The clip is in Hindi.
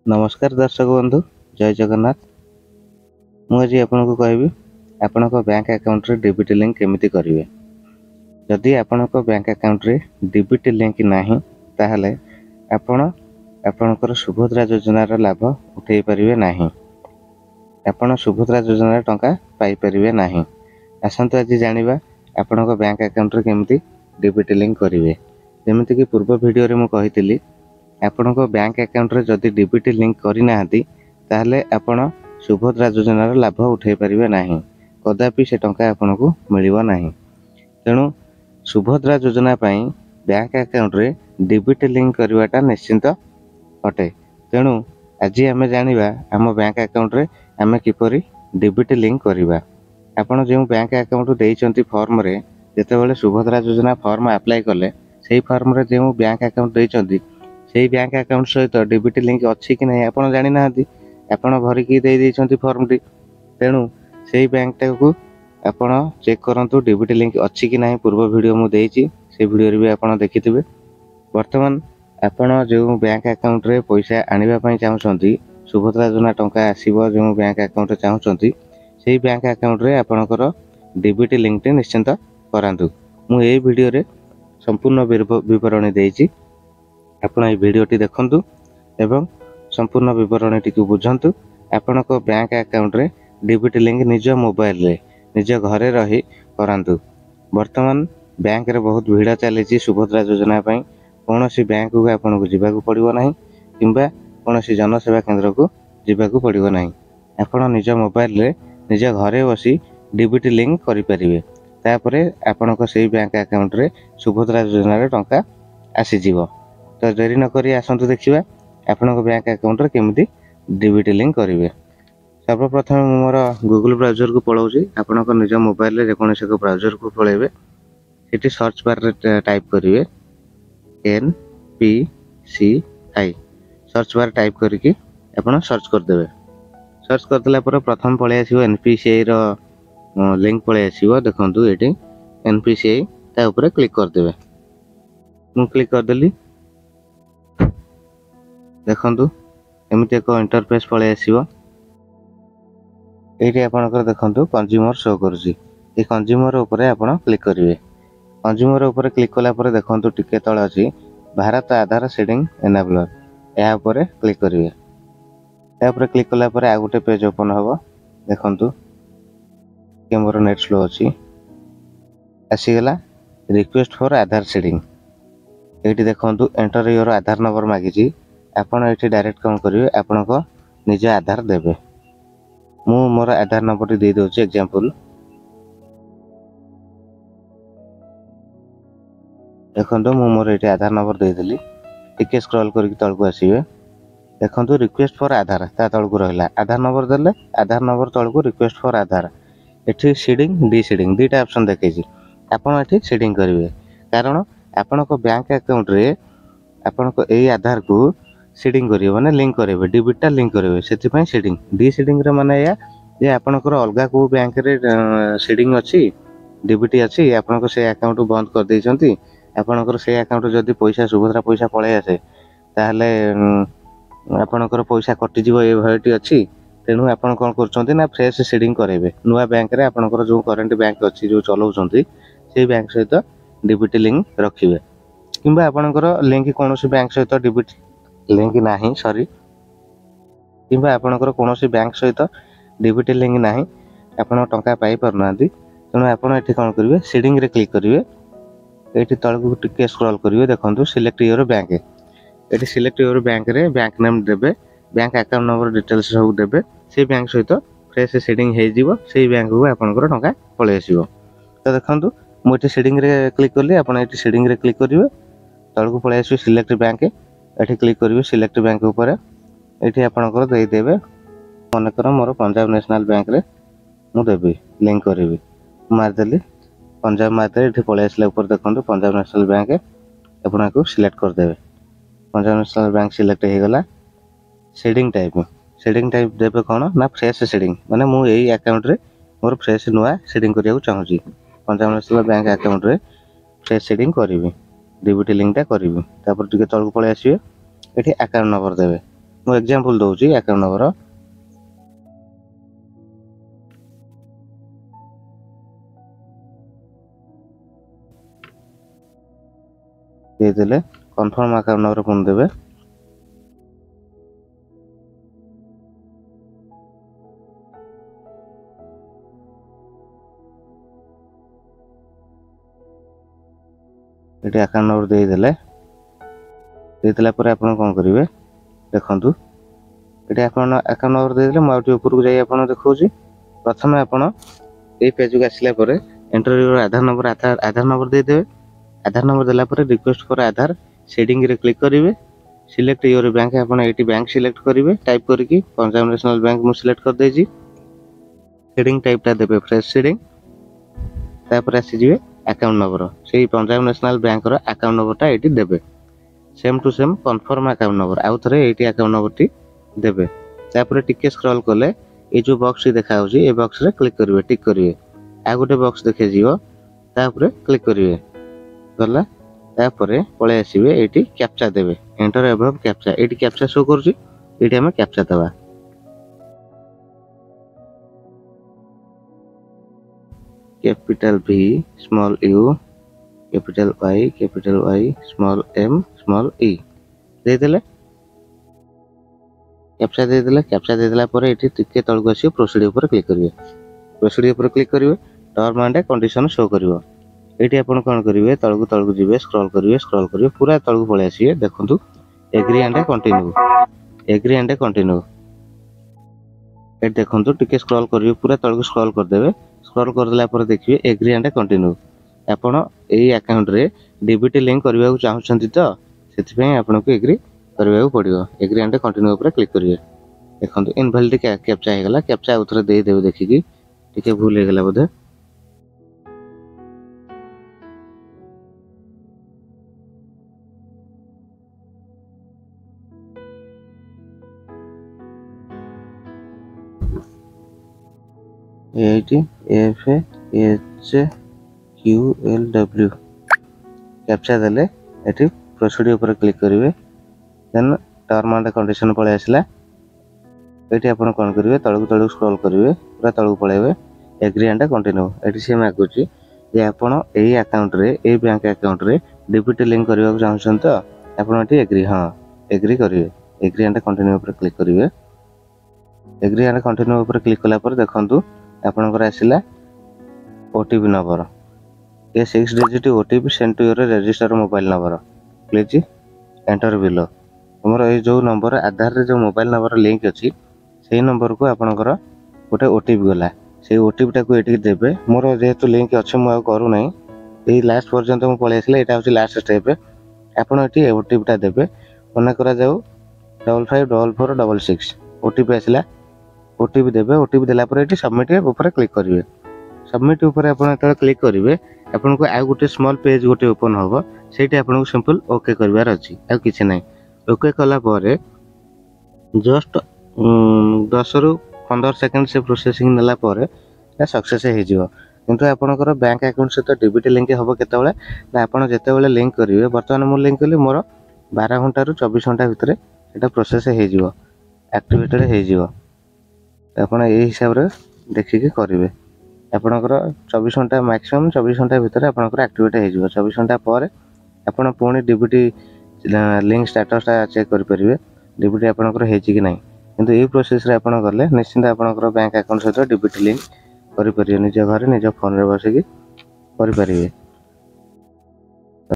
नमस्कार दर्शक बंधु जय जगन्नाथ। मुझे आपको कहबी आपण बैंक अकाउंट रे डीबीटी लिंक केमिति करिवे। जदि आपण बैंक अकाउंट रे डीबीटी लिंक नाही ताहले आपण आपणकर सुभद्रा योजनार लाभ उठै परिवे नाही। आपण सुभद्रा योजना टंका पाई परिवे नाही। आसंतु आज जानिबा आपण बैंक अकाउंट रे केमिति डीबीटी लिंक करिवे। जेमिति कि पूर्व वीडियो रे मु कहितली आपण बैंक अकाउंट रे जदि डीबीटी लिंक करना ताहले आपण सुभद्रा योजनार लाभ उठै परिवे नाही। कदापि से टंका आपण को मिलिबो नाही। तेणु सुभद्रा योजना पाई बैंक अकाउंट रे डीबीटी लिंक करवाटा निश्चिंत अटे। तेणु आज आम जानिबा आम बैंक अकाउंट रे आम किपरि डीबीटी लिंक करिबा। आपण जो बैंक अकाउंट देइचंती फॉर्म रे जेतेबेले सुभद्रा योजना फॉर्म अप्लाई कले सेही फॉर्म रे जो बैंक अकाउंट देइचंती सेही बैंक अकाउंट सहित डीबीटी लिंक अच्छी कि नहीं आपण जानि नाहंती। आपण भरिकी दे देइचंती फॉर्म टी। तेणु सेही बैंक टा को आपण चेक करंतु डीबीटी लिंक अच्छी कि नहीं। पूर्व वीडियो मु देइची से वीडियो रे भी आपण देखिथिबे। वर्तमान आपण जो बैंक अकाउंट रे पैसा आनिबा पई चाहउछंती सुभद्रा योजना टंका आसीबो जो बैंक अकाउंट चाहउछंती सेही बैंक अकाउंट रे आपणकर डीबीटी लिंक टे निश्चिंत करांतु। मु ए वीडियो रे संपूर्ण विवरणी देइची। आपण ए वीडियो टी देखंतु एवं संपूर्ण विवरणी टी को बुझंतु। आपण को बैंक अकाउंट रे डीबीटी लिंक निज मोबाइल रे निज घरे रही करांतु। वर्तमान बैंक रे बहुत भीड़ चली सुभद्रा योजना पई। कोनोसी बैंक को आपन को जिबा को पड़िबो नाही किंबा कोनोसी जनसेवा केंद्र को जिबा को पड़िबो नाही। आपण निज मोबाइल रे निज घरे बसी डीबीटी लिंक करि परिबे। तापरे आपण को सेही बैंक अकाउंट रे सुभद्रा योजना रे टंका आसी जीवो। तो देरी न करी आसंतु देखिबा आपण को बैंक अकाउंट रे केमिति डीबीटी लिंक करिवे। सर्वप्रथम मोर गूगल ब्राउजर को पळौची। आपण को निज मोबाइल रे जेकोनोसी को ब्राउजर को पळेबे। सेठी सर्च बार रे टाइप करिवे NPCI। सर्च बार टाइप करके आपण सर्च कर देबे। सर्च कर देला पर प्रथम पळे आसीबो NPCI रो लिंक पळे आसीबो। देखंतु एठी NPCI ता ऊपर क्लिक कर देबे। मु क्लिक कर देली। देखंतु एमिति एक इंटरफेस पळे आसीबो। एठी आपनकर देखंतु consumer show Karji. A consumer ऊपर आपण क्लिक करिवे। कंज्यूमर ऊपर क्लिक कला पर देखंतु टिके तळ अछि भारत आधार सीडिंग एनेबलर। या ऊपर क्लिक करिवे। या ऊपर क्लिक कला पर आ गुटे पेज ओपन हबो। देखंतु के मोर नेट स्लो अछि। आसी गेला रिक्वेस्ट फॉर आधार सीडिंग। एठी देखंतु एंटर योर आधार नंबर मागिजी। आपण एठी डायरेक्ट काम करिवे आपण को निज आधार देबे। मु मोर आधार नंबर दे दोछि एग्जांपल। देखंतु मु मोर एठी आधार नंबर दे देली। टिके स्क्रॉल करके तळको आसीबे। देखंतु रिक्वेस्ट फॉर आधार ता तळको रहला। आधार नंबर देले आधार नंबर तळको रिक्वेस्ट फॉर आधार। एठी सीडिंग डी सीडिंग दुईटा ऑप्शन देखेछि। आपण एठी सीडिंग करिवे कारण आपण को बैंक अकाउंट रे आपण को एई आधार को सीडिंग करिवे माने लिंक करिवे डीबीटी लिंक करिवे। सेति पई सीडिंग डी सीडिंग रे माने या जे आपण को अलगा को बैंक रे सीडिंग अछि डीबीटी अछि आपण को से अकाउंट बंद कर दैछंती। आपणकर से अकाउंट जदि पैसा सुभद्रा पैसा पळे आसे ताहले आपणकर पैसा कटि जीवो ए भयटी अछि। तेनु आपण कोन करचंती ना फ्रेश सीडिंग करेबे। नुवा बैंक रे आपणकर जो करंट बैंक अछि जो चलाउचंती से बैंक सहित डीबीटी लिंक रखिबे। किंबा आपणकर लिंक कोनोसी बैंक सहित डीबीटी लिंक नाही सॉरी किंबा आपणकर कोनोसी बैंक सहित डीबीटी लिंक नाही आपण टंका पाई परनांती। तेनु आपण एठी कोन करिवे सीडिंग रे क्लिक करिवे। एठी तळको टिके स्क्रॉल करिवे। देखंतु सिलेक्ट योर बैंक। एठी सिलेक्ट योर बैंक रे बैंक नेम देबे बैंक अकाउंट नंबर डिटेल्स सब देबे। से बैंक सहित फ्रेश सीडिंग हे जीवो। से बैंक को आपनकर टंका पळे आसीबो। तो देखंतु मु एठी सीडिंग रे क्लिक करली। आपण एठी सीडिंग रे क्लिक करिवे। तळको पळे आसीबो सिलेक्ट बैंक। एठी क्लिक करिवे सिलेक्ट बैंक ऊपर। एठी आपनकर देई देबे मन कर मोर पंजाब नेशनल बैंक रे मु देबी लिंक करिवि। मार देली पंजाब माते एठी पळे आसले ऊपर देखंतु पंजाब नेशनल बैंक आपण को सिलेक्ट कर देबे। पंजाब नेशनल बैंक सिलेक्ट हे गला। सीडिंग टाइप देबे कोन ना फ्रेश सीडिंग माने मु एई अकाउंट रे मोर फ्रेश नुवा सीडिंग करिया चाहूची। पंजाब नेशनल बैंक अकाउंट रे फ्रेश सीडिंग करिवि डीबीटी लिंक ता करिवि। तापर टिके तळको पळे आसीबे। एठी अकाउंट नंबर देबे। ମୁଁ एग्जांपल दउची अकाउंट नंबर दे देले कंफर्म अकाउंट नंबर पुन देबे ये अकाउंट नंबर दे देला पर आपण कोन करिवे देखंतु ये आपण अकाउंट नंबर दे देले मोटी ऊपर को जाई आपण देखौची प्रथम आपण ए पेज को आसिला पर एंटर योर आधार नंबर दे देबे आधार नंबर देला पर रिक्वेस्ट फॉर आधार शेडिंग रे क्लिक करिवे सिलेक्ट योर बैंक आपण एटी बैंक सिलेक्ट करिवे टाइप करके पंजाब नेशनल बैंक मु सिलेक्ट कर देजी शेडिंग टाइप ता देबे फ्रेश शेडिंग तापर आसी जिवे अकाउंट नंबर से पंजाब नेशनल बैंक रो अकाउंट नंबर ता एटी देबे same to same confirm account number आउ थरे एटी अकाउंट नंबर टी देबे तापर टिके स्क्रॉल करले ए जो बॉक्स टी देखा होची ए बॉक्स रे क्लिक करिवे टिक करिवे आ गोटे बॉक्स देखे जिवो तापर क्लिक करिवे गला तापर पळे आसीबे एटी कैप्चा देबे enter above captcha eighty captcha show करची एटी हम कैप्चा दबा capital V small u capital Y small m small e दे देले कैप्चा दे देला पर एटी टिके तळ को आसी प्रोसीड ऊपर क्लिक करिवे टर्म एंड कंडीशन शो करिवो एटी आपण कोन करिवे तळ को जिवे स्क्रॉल करिवे पूरा तळ को पळे आसीए देखंतु एग्री एंड कंटिन्यू ए देखंतु टिके स्क्रॉल करिवे पूरा तळ को स्क्रॉल कर देबे स्क्रॉल कर देला पर देखिए एग्री एंड कंटिन्यू आपण एई अकाउंट रे डीबीटी लिंक करबा को चाहछंती तो सेति पय आपण को एग्री करबा को पड़ियो एग्री एंड कंटिन्यू ऊपर क्लिक करिवे देखंतु इनवैलिड कैप्चा हे गला कैप्चा उतरे दे देबे देखि टिके भूल हे गला बोधे FHQLW कैप्चा देले एटी प्रोसीड ऊपर क्लिक करिवे देन टर्म एंड कंडीशन पळे आसला एटी आपण कोन करिवे तळु स्क्रॉल करिवे पूरा तळु पळेवे एग्री एंड कंटिन्यू एटी सेम आकुची जे आपण एई अकाउंट रे ए बैंक अकाउंट रे डीबीटी लिंक करबा को चाहछन तो आपण एटी एग्री एग्री करिवे एग्री एंड कंटिन्यू ऊपर क्लिक करिवे एग्री एंड कंटिन्यू ऊपर क्लिक कला पर देखंतु आपनकर आसिला ओटीपी नंबर ये 6 digit OTP send to your register mobile number please enter below हमर ए जो नंबर आधार रे जो मोबाइल नंबर लिंक अछि सेही नंबर को आपनकर गोटे ओटीपी गला से ओटीपी टा को एटी देबे मोर जेहेतु लिंक अछि मु करू नै एही लास्ट पर्यंत मु पळे आसिला एटा होछि लास्ट स्टेप आपन एटी ओटीपी टा देबे मना करा जाऊ 554466 ओटीपी आसिला ओटीपी देबे ओटीपी देला पर एटी सबमिट ऊपर क्लिक करिवे सबमिट ऊपर आपण त क्लिक करिवे आपण को आ गोटे स्मॉल पेज गोटे ओपन होबो सेठी आपण को सिंपल ओके करबार अछि आ किछ नै ओके कला पर जस्ट 10 रु 15 सेकंड से प्रोसेसिंग नला पर सक्सेस हे जिवो किंतु आपनकर बैंक अकाउंट से तो डीबीटी लिंक होबो केतेबेले ना आपण जेतेबेले लिंक करिवे वर्तमान मु लिंक कली मोर 12 घंटा रु 24 घंटा भितरे एटा प्रोसेस हे जिवो एक्टिवेटेड हे जिवो आपण ए हिसाब रे देखि के करिवे आपनकर 24 घंटा मैक्सिमम 24 घंटा भितर आपनकर एक्टिवेट हे जिवो 24 घंटा पर आपण पुणी डीबीटी लिंक स्टेटस ता चेक करि परिवे डीबीटी आपनकर हे छि कि नै किंतु ए प्रोसेस रे आपण करले निश्चित आपनकर बैंक अकाउंट सहित डीबीटी लिंक करि परिवे निज घर निज फोन रे बसे कि करि परिवे